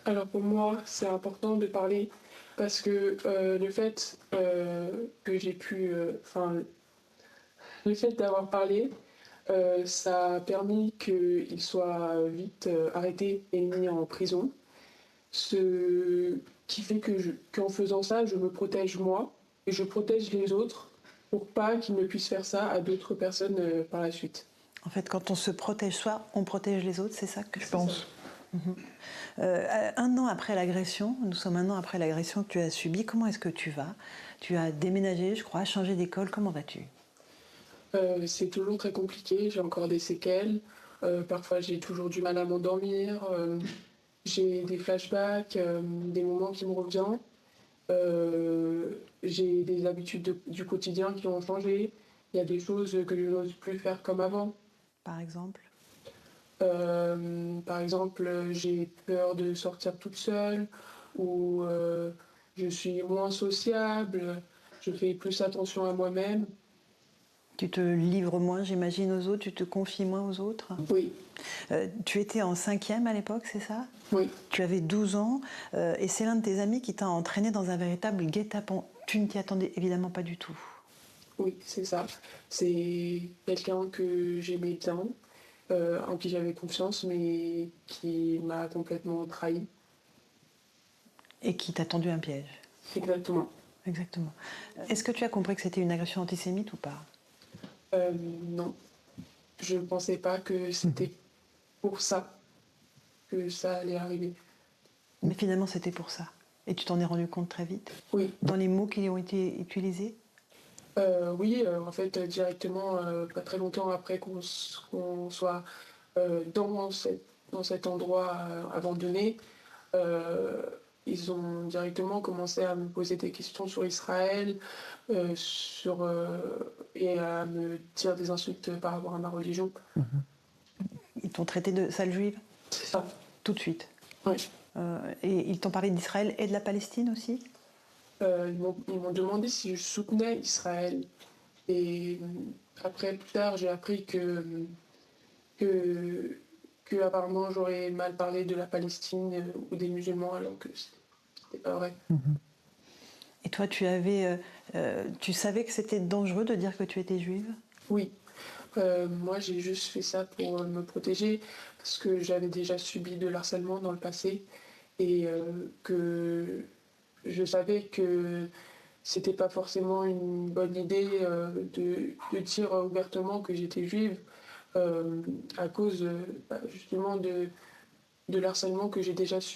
Alors pour moi, c'est important de parler parce que le fait que j'ai pu, le fait d'avoir parlé, ça a permis qu'il soit vite arrêté et mis en prison. Ce qui fait qu'en faisant ça, je me protège moi et je protège les autres pour pas qu'ils ne puissent faire ça à d'autres personnes par la suite. En fait, quand on se protège soi, on protège les autres, c'est ça que tu C'est ça. penses? Un an après l'agression, nous sommes un an après l'agression que tu as subie, comment est-ce que tu vas? Tu as déménagé, je crois, changé d'école, comment vas-tu? C'est toujours très compliqué, j'ai encore des séquelles. Parfois, j'ai toujours du mal à m'endormir. J'ai des flashbacks, des moments qui me reviennent. J'ai des habitudes du quotidien qui ont changé. Il y a des choses que je n'ose plus faire comme avant. Par exemple? Par exemple, j'ai peur de sortir toute seule ou je suis moins sociable. Je fais plus attention à moi-même. Tu te livres moins, j'imagine, aux autres, tu te confies moins aux autres. Oui, Tu étais en cinquième à l'époque, c'est ça? oui. Tu avais 12 ans et c'est l'un de tes amis qui t'a entraîné dans un véritable guet-apens. Tu ne t'y attendais évidemment pas du tout. Oui, c'est ça. C'est quelqu'un que j'aimais bien, en qui j'avais confiance, mais qui m'a complètement trahi. Et qui t'a tendu un piège. Exactement. Exactement. Est-ce que tu as compris que c'était une agression antisémite ou pas? Non, je ne pensais pas que c'était pour ça que ça allait arriver. Mais finalement, c'était pour ça. Et tu t'en es rendu compte très vite? Oui, Dans les mots qui ont été utilisés? oui, en fait, directement, pas très longtemps après qu'on soit dans cet endroit abandonné, euh, ils ont directement commencé à me poser des questions sur Israël, et à me dire des insultes par rapport à ma religion. Ils t'ont traité de sale juive? C'est ça. Tout de suite. Oui. Et ils t'ont parlé d'Israël et de la Palestine aussi? Ils m'ont demandé si je soutenais Israël. Et après, plus tard, j'ai appris que, que apparemment j'aurais mal parlé de la Palestine ou des musulmans, alors que c'était pas vrai. Et toi, tu savais que c'était dangereux de dire que tu étais juive? Oui, moi j'ai juste fait ça pour me protéger parce que j'avais déjà subi de l'harcèlement dans le passé et que je savais que c'était pas forcément une bonne idée de dire ouvertement que j'étais juive à cause justement de l'harcèlement que j'ai déjà subi.